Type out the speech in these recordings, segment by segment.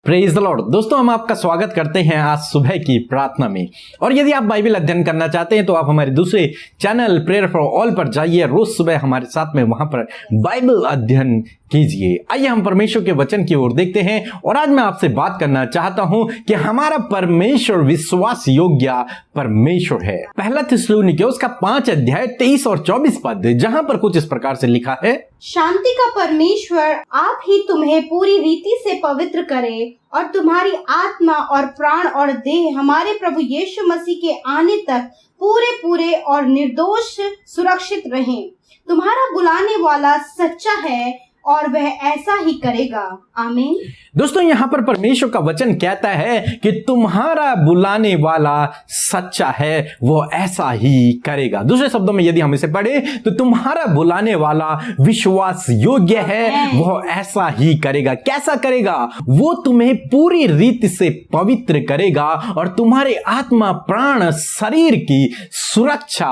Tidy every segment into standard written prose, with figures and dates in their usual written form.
Praise the Lord. दोस्तों, हम आपका स्वागत करते हैं आज सुबह की प्रार्थना में। और यदि आप बाइबल अध्ययन करना चाहते हैं तो आप हमारे दूसरे चैनल प्रेयर फॉर ऑल पर जाइए। रोज सुबह हमारे साथ में वहां पर बाइबल अध्ययन कीजिए। आइए हम परमेश्वर के वचन की ओर देखते हैं। और आज मैं आपसे बात करना चाहता हूं कि हमारा परमेश्वर विश्वास योग्य परमेश्वर है। पहला थिस्सलुनीकियों उसका 5 अध्याय 23 और 24 पद, जहां पर कुछ इस प्रकार से लिखा है, शांति का परमेश्वर आप ही तुम्हें पूरी रीति से पवित्र करे और तुम्हारी आत्मा और प्राण और देह हमारे प्रभु यीशु मसीह के आने तक पूरे पूरे और निर्दोष सुरक्षित रहें। तुम्हारा बुलाने वाला सच्चा है और वह ऐसा ही करेगा। आमीन। दोस्तों, यहां पर परमेश्वर का वचन कहता है कि तुम्हारा बुलाने वाला सच्चा है, वो ऐसा ही करेगा। दूसरे शब्दों में यदि हम इसे पढ़े तो तुम्हारा बुलाने वाला विश्वास योग्य है, वो ऐसा ही करेगा। कैसा करेगा? वो तुम्हें पूरी रीति से पवित्र करेगा और तुम्हारे आत्मा प्राण शरीर की सुरक्षा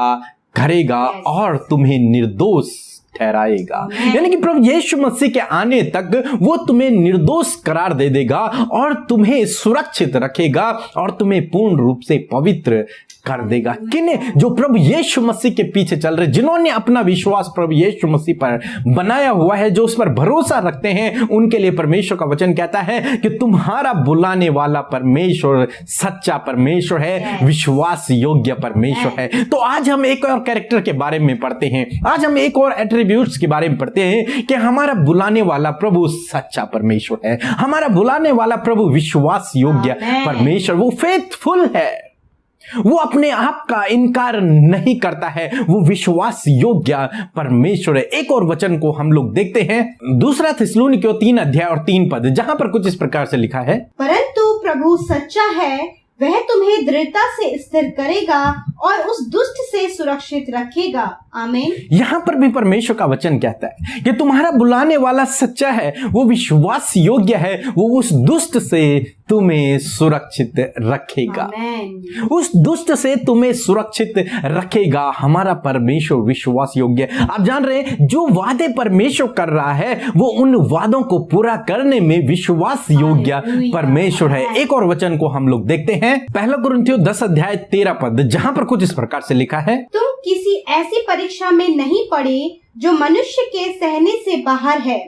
करेगा और तुम्हें निर्दोष ठहराएगा। यानी कि प्रभु यीशु मसीह के आने तक वो तुम्हें निर्दोष करार दे देगा और तुम्हें सुरक्षित रखेगा और तुम्हें पूर्ण रूप से पवित्र कर देगा। किन्हें? जो प्रभु यीशु मसीह के पीछे चल रहे, जिन्होंने अपना विश्वास प्रभु यीशु मसीह पर बनाया हुआ है, जो उस पर भरोसा रखते हैं, उनके लिए परमेश्वर का वचन कहता है कि तुम्हारा बुलाने वाला परमेश्वर सच्चा परमेश्वर है, विश्वास योग्य परमेश्वर है। तो आज हम एक और कैरेक्टर के बारे में पढ़ते हैं। आज हम एक और एट्रीब्यूट्स के बारे में पढ़ते हैं कि हमारा बुलाने वाला प्रभु सच्चा परमेश्वर है। हमारा बुलाने वाला प्रभु विश्वास योग्य परमेश्वर, वो फेथफुल है। वो अपने आप का इनकार नहीं करता है, वो विश्वास योग्य परमेश्वर है। एक और वचन को हम लोग देखते हैं, दूसरा थिस्सलुनीकियों 3 अध्याय और 3 पद, जहां पर कुछ इस प्रकार से लिखा है, परंतु प्रभु सच्चा है, वह तुम्हें दृढ़ता से स्थिर करेगा और उस दुष्ट से सुरक्षित रखेगा। आमीन। यहां पर भी परमेश्वर का वचन कहता है कि तुम्हारा बुलाने वाला सच्चा है, वो विश्वास योग्य है, वो उस दुष्ट से तुम्हें सुरक्षित रखेगा। आमीन। उस दुष्ट से तुम्हें सुरक्षित रखेगा। हमारा परमेश्वर विश्वास योग्य। आप जान रहे हैं, जो वादे परमेश्वर कर रहा है वो उन वादों को पूरा करने में विश्वास योग्य परमेश्वर है। एक और वचन को हम लोग देखते हैं, पहला कुरिन्थियों 10 अध्याय 13 पद, जहां पर कुछ इस प्रकार से लिखा है, तुम किसी ऐसी परीक्षा में नहीं पड़े जो मनुष्य के सहने से बाहर है।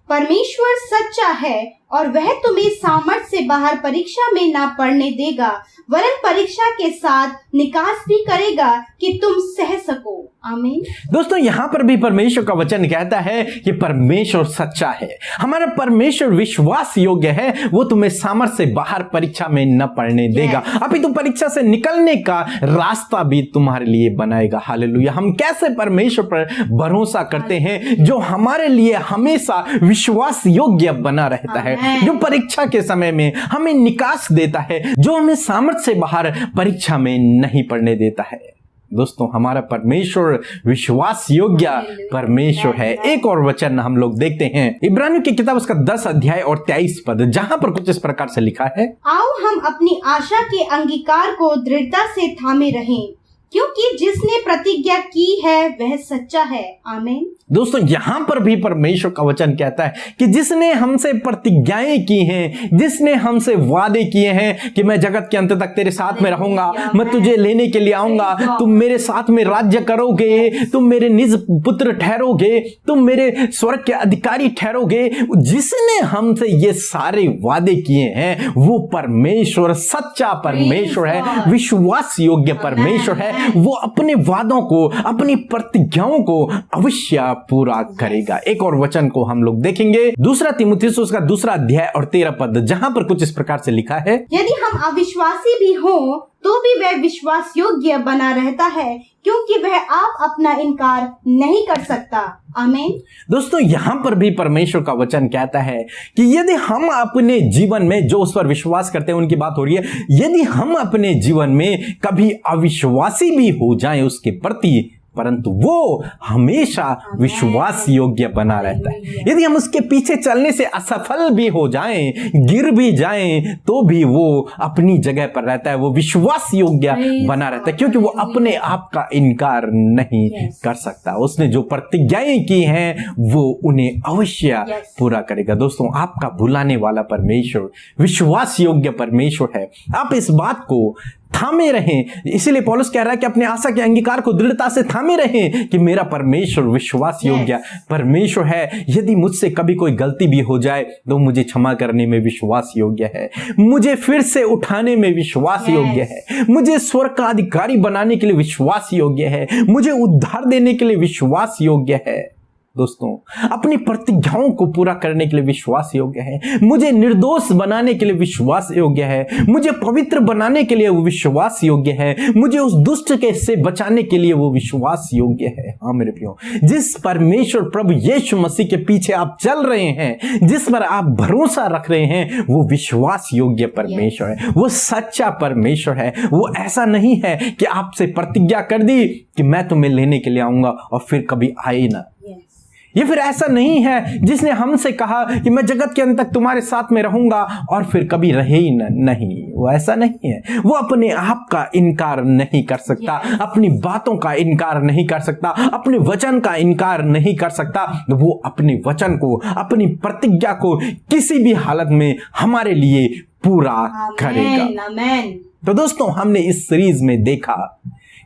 परमेश्वर सच्चा है और वह तुम्हें सामर्थ से बाहर परीक्षा में ना पड़ने देगा, वरन परीक्षा के साथ निकास भी करेगा कि तुम सह सको। आमीन। दोस्तों, यहां पर भी परमेश्वर का वचन कहता है कि परमेश्वर सच्चा है, हमारा परमेश्वर विश्वास योग्य है, वो तुम्हें सामर्थ से बाहर परीक्षा में न पड़ने देगा, अभी तो परीक्षा से निकलने का रास्ता भी तुम्हारे लिए बनाएगा। हालेलुया। हम कैसे परमेश्वर पर भरोसा करते हैं, जो हमारे लिए हमेशा विश्वास योग्य बना रहता है, जो परीक्षा के समय में हमें निकास देता है, जो हमें सामर्थ से बाहर परीक्षा में नहीं पड़ने देता है। दोस्तों, हमारा परमेश्वर विश्वास योग्य परमेश्वर है। एक और वचन हम लोग देखते हैं, इब्रानियों की किताब उसका 10 अध्याय और 23 पद, जहां पर कुछ इस प्रकार से लिखा है, आओ हम अपनी आशा के अंगीकार को दृढ़ता से थामे रहें, क्योंकि जिसने प्रतिज्ञा की है वह सच्चा है। आमीन। दोस्तों, यहां पर भी परमेश्वर का वचन कहता है कि जिसने हमसे प्रतिज्ञाएं की हैं, जिसने हमसे वादे किए हैं कि मैं जगत के अंत तक तेरे साथ में रहूंगा, मैं तुझे लेने के लिए आऊंगा, तुम मेरे साथ में राज्य करोगे, तुम मेरे निज पुत्र ठहरोगे, तुम मेरे स्वर्ग के अधिकारी ठहरोगे, जिसने हमसे ये सारे वादे किए हैं वो परमेश्वर सच्चा परमेश्वर है, विश्वास योग्य परमेश्वर है। वो अपने वादों को, अपनी प्रतिज्ञाओं को अवश्य पूरा करेगा। एक और वचन को हम लोग देखेंगे, दूसरा तीमुथियुस उसका 2 अध्याय और 13 पद, जहां पर कुछ इस प्रकार से लिखा है, यदि हम अविश्वासी भी हों तो भी वह विश्वास योग्य बना रहता है, क्योंकि वह आप अपना इनकार नहीं कर सकता। आमीन। दोस्तों, यहां पर भी परमेश्वर का वचन कहता है कि यदि हम अपने जीवन में, जो उस पर विश्वास करते हैं उनकी बात हो रही है, यदि हम अपने जीवन में कभी अविश्वासी भी हो जाएं उसके प्रति, परंतु वो हमेशा विश्वास योग्य बना रहता है। यदि हम उसके पीछे चलने से असफल भी हो जाएं, गिर भी जाएं, तो भी वो अपनी जगह पर रहता है, वो विश्वास योग्य बना रहता है, क्योंकि वो अपने आप का इनकार नहीं कर सकता। उसने जो प्रतिज्ञाएं की हैं वो उन्हें अवश्य पूरा करेगा। दोस्तों, आपका भुलाने वाला परमेश्वर विश्वास योग्य परमेश्वर है। आप इस बात को थामे रहें। इसीलिए पौलुस कह रहा है कि अपने आशा के अंगीकार को दृढ़ता से थामे रहें कि मेरा परमेश्वर विश्वास योग्य परमेश्वर है। यदि मुझसे कभी कोई गलती भी हो जाए तो मुझे क्षमा करने में विश्वास योग्य है, मुझे फिर से उठाने में विश्वास योग्य है, मुझे स्वर्ग का अधिकारी बनाने के लिए विश्वास योग्य है, मुझे उद्धार देने के लिए विश्वास योग्य है। दोस्तों, अपनी प्रतिज्ञाओं को पूरा करने के लिए विश्वास योग्य है, मुझे निर्दोष बनाने के लिए विश्वास योग्य है, मुझे पवित्र बनाने के लिए वो विश्वास योग्य है, मुझे उस दुष्ट के से बचाने के लिए वो विश्वास योग्य है। हाँ मेरे प्रियो, जिस परमेश्वर प्रभु यीशु मसीह के पीछे आप चल रहे हैं, जिस पर आप भरोसा रख रहे हैं, वो विश्वास योग्य परमेश्वर है, वो सच्चा परमेश्वर है। वो ऐसा नहीं है कि आपसे प्रतिज्ञा कर दी कि मैं तुम्हें लेने के लिए आऊंगा और फिर कभी आए ना। ये फिर ऐसा नहीं है जिसने हमसे कहा कि मैं जगत के अंत तक तुम्हारे साथ में रहूंगा और फिर कभी रहे ही नहीं। वो ऐसा नहीं है। वो अपने आप का इनकार नहीं कर सकता, अपनी बातों का इनकार नहीं कर सकता, अपने वचन का इनकार नहीं कर सकता। वो अपने वचन को, अपनी प्रतिज्ञा को किसी भी हालत में हमारे लिए पूरा करेगा। तो दोस्तों, हमने इस सीरीज में देखा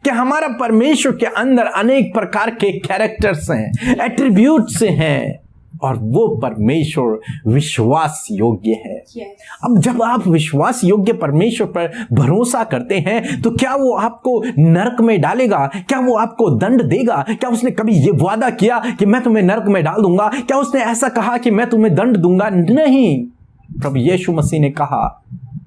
कि हमारा परमेश्वर के अंदर अनेक प्रकार के कैरेक्टर्स हैं, एट्रीब्यूट्स हैं, और वो परमेश्वर विश्वास योग्य है। अब जब आप विश्वास योग्य परमेश्वर पर भरोसा करते हैं तो क्या वो आपको नरक में डालेगा? क्या वो आपको दंड देगा? क्या उसने कभी ये वादा किया कि मैं तुम्हें नरक में डाल दूंगा? क्या उसने ऐसा कहा कि मैं तुम्हें दंड दूंगा? नहीं। प्रभु यीशु मसीह ने कहा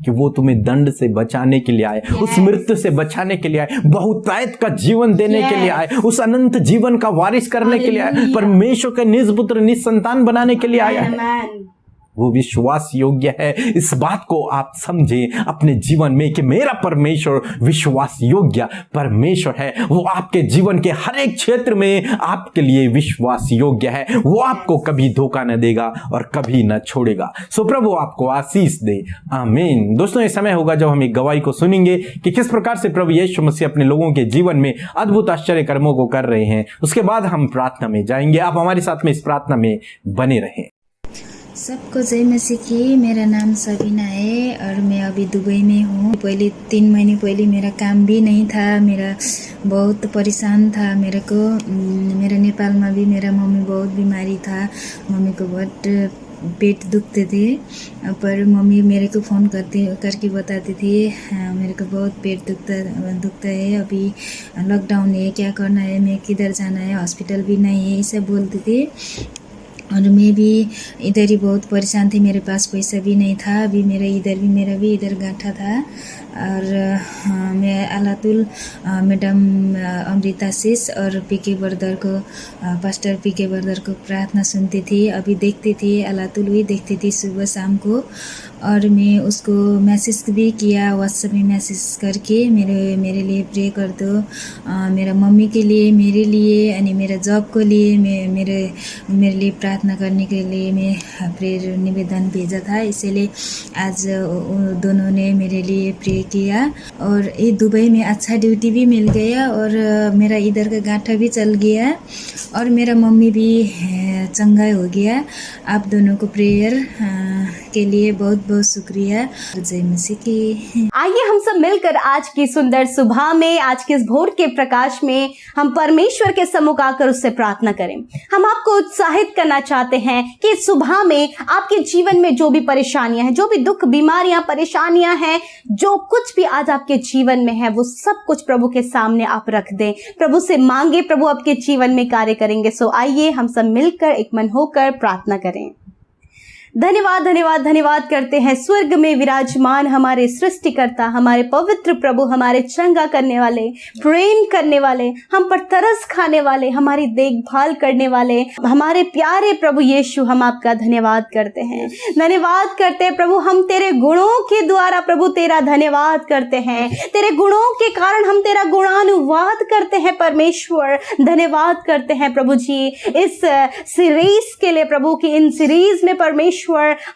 कि वो तुम्हें दंड से बचाने के लिए आए, उस मृत्यु से बचाने के लिए आए, बहुतायत का जीवन देने के लिए आए, उस अनंत जीवन का वारिस करने के लिए आए, परमेश्वर के निज पुत्र निज संतान बनाने के लिए आया है। वो विश्वास योग्य है। इस बात को आप समझें अपने जीवन में कि मेरा परमेश्वर विश्वास योग्य परमेश्वर है। वो आपके जीवन के हर एक क्षेत्र में आपके लिए विश्वास योग्य है। वो आपको कभी धोखा न देगा और कभी न छोड़ेगा। सो प्रभु आपको आशीष दे, आमीन। दोस्तों, ये समय होगा जब हम एक गवाही को सुनेंगे कि किस प्रकार से प्रभु यीशु मसीह अपने लोगों के जीवन में अद्भुत आश्चर्य कर्मों को कर रहे हैं। उसके बाद हम प्रार्थना में जाएंगे। आप हमारे साथ में इस प्रार्थना में बने रहें। सबको जय मसीह की। मेरा नाम सबीना है और मैं अभी दुबई में हूँ। पहले 3 महीने पहले मेरा काम भी नहीं था, मेरा बहुत परेशान था। मेरा नेपाल में भी मेरा मम्मी बहुत बीमारी था, मम्मी को बहुत पेट दुखते थे, पर मम्मी मेरे को फ़ोन करके बताती थी मेरे को बहुत पेट दुखता है, अभी लॉकडाउन है, क्या करना है, मैं किधर जाना है, हॉस्पिटल भी नहीं है, ये सब बोलती थी। और मैं भी इधर ही बहुत परेशान थी, मेरे पास पैसा भी नहीं था। अभी मेरा भी इधर गांठा था। और मैं अलातुल मैडम अमृता सिस और पीके बर्दर को, पास्टर पीके बर्दर को प्रार्थना सुनती थी। अभी देखती थी, अलातुल भी देखती थी सुबह शाम को। और मैं उसको मैसेज भी किया, व्हाट्सएप में मैसेज करके मेरे लिए प्रे कर दो, मेरा मम्मी के लिए, मेरे लिए, यानी मेरा जॉब को लिए, मेरे लिए प्रार्थना करने के लिए मैं प्रेयर निवेदन भेजा था। इसीलिए आज दोनों ने मेरे लिए प्रे किया और ये दुबई में अच्छा ड्यूटी भी मिल गया और मेरा इधर का गांठा भी चल गया और मेरा मम्मी भी चंगा हो गया। आप दोनों को प्रेयर के लिए बहुत बहुत शुक्रिया। जय मसीह की। आइए हम सब मिलकर आज की सुंदर सुबह में, आज के इस भोर के प्रकाश में हम परमेश्वर के सम्मुख आकर उससे प्रार्थना करें। हम आपको उत्साहित करना चाहते हैं कि इस सुबह में आपके जीवन में जो भी परेशानियां हैं, जो भी दुख, बीमारियां, परेशानियां हैं, जो कुछ भी आज आपके जीवन में है, वो सब कुछ प्रभु के सामने आप रख दें, प्रभु से मांगे, प्रभु आपके जीवन में कार्य करेंगे। सो आइए हम सब मिलकर एक मन होकर प्रार्थना करें। धन्यवाद धन्यवाद धन्यवाद करते हैं स्वर्ग में विराजमान हमारे सृष्टिकर्ता, हमारे पवित्र प्रभु, हमारे चंगा करने वाले, प्रेम करने वाले, हम पर तरस खाने वाले, हमारी देखभाल करने वाले, हमारे प्यारे प्रभु यीशु, हम आपका धन्यवाद करते हैं। धन्यवाद करते हैं प्रभु, हम तेरे गुणों के द्वारा प्रभु तेरा धन्यवाद करते हैं। तेरे गुणों के कारण हम तेरा गुणानुवाद करते हैं परमेश्वर। धन्यवाद करते हैं प्रभु जी इस सीरीज के लिए प्रभु की इन सीरीज में परमेश्वर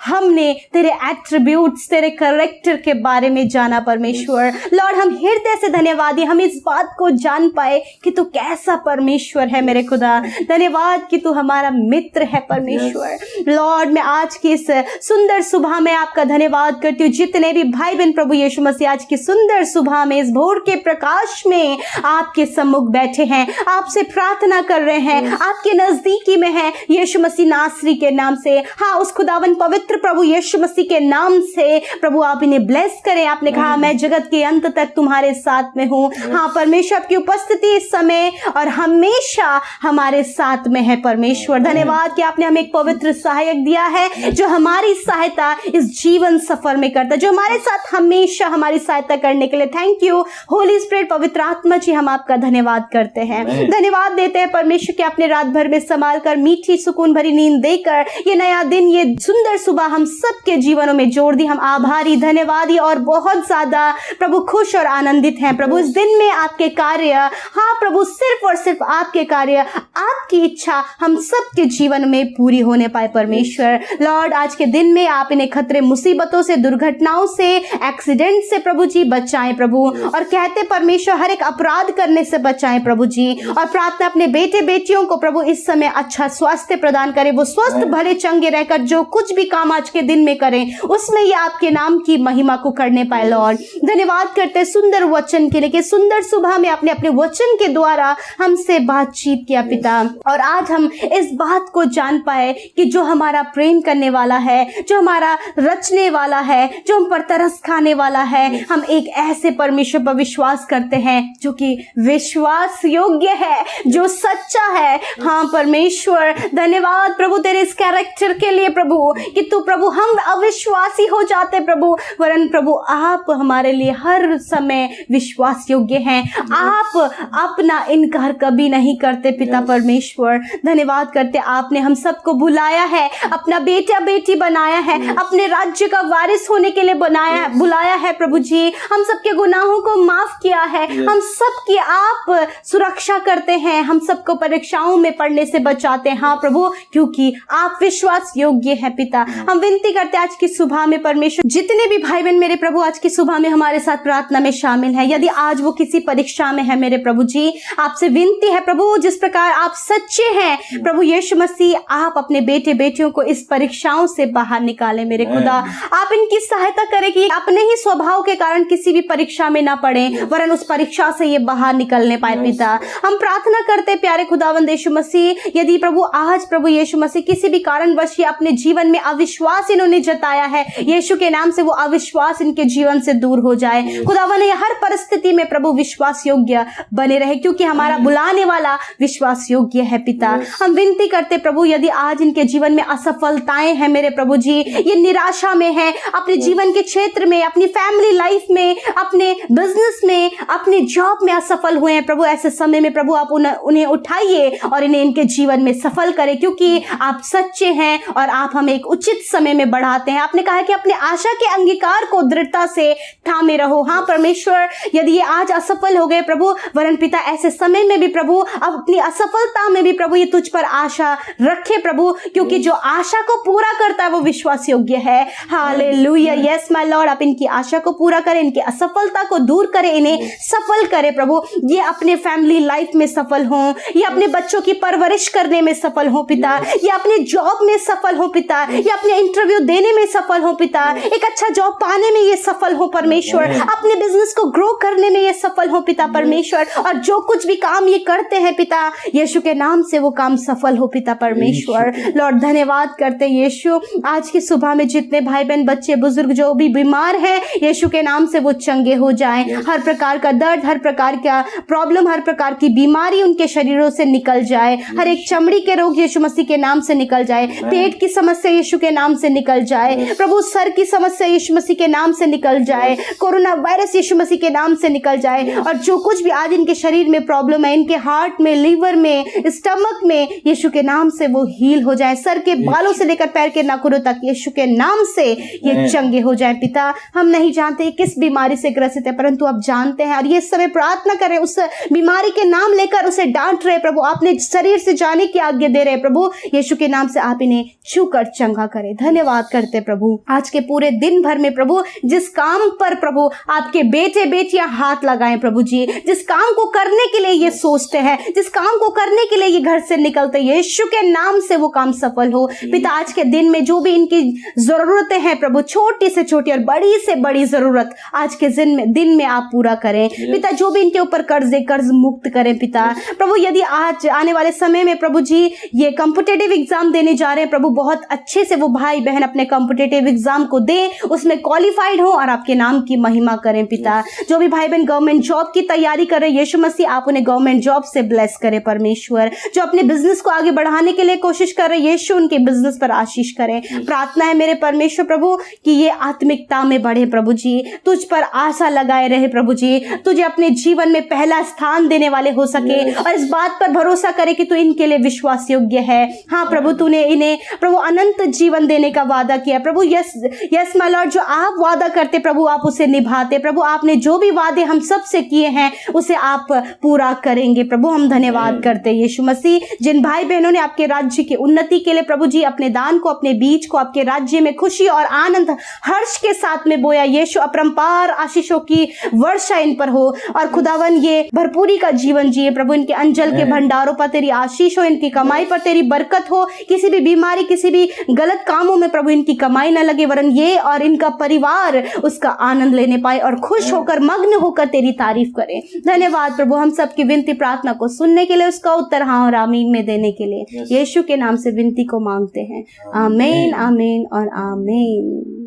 हमने तेरे एट्रीब्यूट्स, तेरे कैरेक्टर के बारे में जाना परमेश्वर। लॉर्ड, हम हृदय से धन्यवादी, हम इस बात को जान पाए कि तू कैसा परमेश्वर है मेरे खुदा। धन्यवाद कि तू हमारा मित्र है परमेश्वर। लॉर्ड, मैं आज की इस सुंदर सुबह में आपका धन्यवाद करती हूँ। जितने भी भाई बहन प्रभु यीशु मसीह आज की सुंदर सुबह में इस भोर के प्रकाश में आपके सम्मुख बैठे हैं, आपसे प्रार्थना कर रहे हैं, आपके नजदीकी में हैं, यीशु मसीह नासरी के नाम से, हाँ उस खुदावन पवित्र प्रभु यीशु मसीह के नाम से प्रभु आप इन्हें ब्लेस करें। आपने कहा मैं जगत के अंत तक तुम्हारे साथ में हूँ। हाँ परमेश्वर, आपकी उपस्थिति इस समय और हमेशा हमारे साथ में है परमेश्वर। धन्यवाद कि आपने हमें एक पवित्र सहायक दिया है जो हमारी सहायता इस जीवन सफर में करता है, जो हमारे साथ हमेशा हमारी सहायता करने के लिए थैंक यू होली स्पिरिट, पवित्र आत्मा जी, हम आपका धन्यवाद करते हैं। धन्यवाद देते हैं परमेश्वर कि आपने रात भर में संभाल कर मिठी सुकून भरी नींद देकर ये नया दिन, ये सुंदर सुबह हम सबके जीवनों में जोड़ दी। हम आभारी, धन्यवादी और बहुत ज्यादा प्रभु खुश और आनंदित हैं प्रभु। इस दिन में आपके कार्य, हाँ प्रभु, सिर्फ और सिर्फ आपके कार्य, आपकी इच्छा हम सबके जीवन में पूरी होने पाए परमेश्वर। लॉर्ड, आज के दिन में आप इन्हें खतरे, मुसीबतों से, दुर्घटनाओं से, एक्सीडेंट से प्रभु जी बचाएं प्रभु, और कहते परमेश्वर हर एक अपराध करने से बचाएं प्रभु जी। और प्रार्थना अपने बेटे बेटियों को प्रभु इस समय अच्छा स्वास्थ्य प्रदान करें, वो स्वस्थ भले चंगे रहकर जो कुछ भी काम आज के दिन में करें उसमें ये आपके नाम की महिमा को करने पाए। लॉर्ड, धन्यवाद करते हैं सुंदर वचन के लिए कि सुंदर सुबह में आपने अपने वचन के द्वारा हमसे बातचीत किया पिता, और आज हम इस बात को जान पाए कि जो हमारा प्रेम करने वाला है, जो हमारा रचने वाला है, जो हम पर तरस खाने वाला है, हम एक ऐसे परमेश्वर पर विश्वास करते हैं जो कि विश्वास योग्य है, जो सच्चा है। हाँ परमेश्वर, धन्यवाद प्रभु तेरे इस कैरेक्टर के लिए प्रभु कि तू प्रभु, हम अविश्वासी हो जाते प्रभु, वरन प्रभु आप हमारे लिए हर समय विश्वास योग्य हैं। आप अपना इनकार कभी नहीं करते पिता परमेश्वर। धन्यवाद करते आपने हम सबको बुलाया है, अपना बेटा बेटी बनाया है, अपने राज्य का वारिस होने के लिए बुलाया है प्रभु जी। हम सबके गुनाहों को माफ किया है, हम सबकी आप सुरक्षा करते हैं, हम सबको परीक्षाओं में पढ़ने से बचाते हैं। हाँ प्रभु, क्योंकि आप विश्वास योग्य है पिता। हम विनती करते आज की सुबह में परमेश्वर, जितने भी भाई बहन मेरे प्रभु आज की सुबह में हमारे साथ प्रार्थना में शामिल है, यदि आज वो किसी परीक्षा में है मेरे प्रभु जी, आपसे विनती है प्रभु, जिस प्रकार आप सच्चे हैं प्रभु यीशु मसीह, आप अपने बेटे बेटियों को इस परीक्षाओं से बाहर निकाले मेरे खुदा। आप इनकी सहायता करें कि अपने ही स्वभाव के कारण किसी भी परीक्षा में ना पड़े, वरन उस परीक्षा से ये बाहर निकलने पाए पिता। हम प्रार्थना करते प्यारे खुदावंद यीशु मसीह, यदि प्रभु आज प्रभु यीशु मसीह किसी भी कारणवश ये अपने जीवन में अविश्वास इन्होंने जताया है, यीशु के नाम से वो अविश्वास इनके जीवन से दूर हो जाए खुदावंद। हर परिस्थिति में प्रभु विश्वास योग्य बने रहे, क्योंकि हमारा बुलाने वाला विश्वास योग्य है पिता। हम विनती करते प्रभु, यदि आज इनके जीवन में असफलताएं हैं मेरे प्रभु जी, ये निराशा में है अपने जीवन के क्षेत्र में, अपनी फैमिली लाइफ में, अपने बिजनेस में, अपने जॉब में असफल हुए हैं प्रभु, ऐसे समय में प्रभु आप उन्हें उठाइए और इन्हें इनके जीवन में सफल करें, क्योंकि आप सच्चे हैं और आप हमें एक उचित समय में बढ़ाते हैं। आपने कहा कि अपने आशा के अंगीकार को दृढ़ता से थामे रहो। हाँ परमेश्वर, यदि ये आज असफल हो गए प्रभु, वरन पिता ऐसे समय में भी प्रभु, अपनी असफलता में भी प्रभु ये तुझ पर आशा रखे प्रभु, क्योंकि जो आशा को पूरा करता है वो विश्वास योग्य है। हालेलुया, यस माय लॉर्ड, आप इनकी आशा को पूरा करें, इनकी असफलता को दूर करें, इन्हें सफल करें प्रभु। ये अपने फैमिली लाइफ में सफल हों, ये अपने बच्चों की परवरिश करने में सफल हो पिता, ये अपने जॉब में सफल हो पिता, ये अपने इंटरव्यू देने में सफल हो पिता, एक अच्छा जॉब पाने में ये सफल हो परमेश्वर, अपने बिजनेस को ग्रो करने में ये सफल हो पिता परमेश्वर, और जो कुछ भी काम ये करते हैं पिता यीशु के नाम से वो काम सफल हो पिता परमेश्वर। लॉर्ड धन्यवाद करते यीशु, आज की सुबह में जितने भाई बहन बच्चे बुजुर्ग जो भी बीमार हैं यीशु के नाम से वो चंगे हो जाएं, हर प्रकार का दर्द, हर प्रकार का प्रॉब्लम, हर प्रकार की बीमारी उनके शरीरों से निकल जाए, हर एक चमड़ी के रोग यीशु मसीह के नाम से निकल जाए, पेट की समस्या समस्या यीशु के नाम से निकल जाए प्रभु, सर की समस्या यीशु मसीह के नाम से निकल जाए, कोरोना वायरस यीशु मसीह के नाम से निकल जाए, और जो कुछ भी आज इनके शरीर में प्रॉब्लम है, इनके हार्ट में, लीवर में, स्टमक में, यीशु के नाम से वो हील हो जाए। सर के बालों से लेकर पैर के नाखूनों तक यीशु के नाम से ये चंगे हो जाए। पिता, हम नहीं जानते किस बीमारी से ग्रसित है, परंतु आप जानते हैं, और ये समय प्रार्थना करें, उस बीमारी के नाम लेकर उसे डांट रहे प्रभु, आपने शरीर से जाने की आज्ञा दे रहे प्रभु, यीशु के नाम से आप इन्हें छूकर चंगा करें। धन्यवाद करते प्रभु आज के पूरे दिन भर में प्रभु, जिस काम पर प्रभु आपके बेटे बेटियां हाथ लगाएं प्रभु जी, जिस काम को करने के लिए ये सोचते हैं, जिस काम को करने के लिए ये घर से निकलते, यीशु के नाम से वो काम सफल हो। पिता, आज के दिन में जो भी इनकी जरूरतें हैं प्रभु, छोटी से छोटी और बड़ी से बड़ी जरूरत आज के दिन में आप पूरा करें पिता। जो भी इनके ऊपर कर्ज मुक्त करें पिता प्रभु। यदि आज आने वाले समय में प्रभु जी ये कॉम्पिटिटिव एग्जाम देने जा रहे हैं प्रभु, बहुत अच्छे से वो भाई बहन अपने कॉम्पिटिटिव एग्जाम को दें, उसमें क्वालिफाइड हो और आपके नाम की महिमा करें पिता। जो भी भाई बहन गवर्नमेंट जॉब की तैयारी कर रहे हैं, यीशु मसीह आप उन्हें गवर्नमेंट जॉब से ब्लेस करें परमेश्वर। जो अपने बिजनेस को आगे बढ़ाने के लिए कोशिश कर रहे हैं, यीशु उनके बिजनेस पर आशीष करें। प्रार्थना है मेरे परमेश्वर प्रभु कि ये आत्मिकता में बढ़े प्रभु जी, तुझ पर आशा लगाए रहे प्रभु जी, तुझे अपने जीवन में पहला स्थान देने वाले हो सके, और इस बात पर भरोसा करे कि तू इनके लिए विश्वास योग्य है। हाँ प्रभु, तूने इन्हें प्रभु अनंत जीवन देने का वादा किया प्रभु। यस माय लॉर्ड, जो आप वादा करते प्रभु आप उसे निभाते प्रभु। आपने जो भी वादे हम सब से किए हैं उसे आप पूरा करेंगे प्रभु। हम धन्यवाद करते हैं यीशु मसीह। जिन भाई बहनों ने आपके राज्य की उन्नति के लिए प्रभु जी अपने दान को, अपने बीज को आपके राज्य में खुशी और आनंद हर्ष के साथ में बोया, यीशु अपरंपार आशीषों की वर्षा इन पर हो, और खुदावन ये भरपूरी का जीवन जिए प्रभु। इनके अंजल के भंडारों पर तेरी आशीष हो, इनकी कमाई पर तेरी बरकत हो, किसी भी बीमारी, किसी भी गलत कामों में प्रभु इनकी कमाई न लगे, वरन ये और इनका परिवार उसका आनंद लेने पाए और खुश होकर, मग्न होकर तेरी तारीफ करें। धन्यवाद प्रभु हम सबकी विनती प्रार्थना को सुनने के लिए, उसका उत्तर हाँ और आमीन में देने के लिए यीशु के नाम से विनती को मांगते हैं। आमीन, आमीन और आमीन।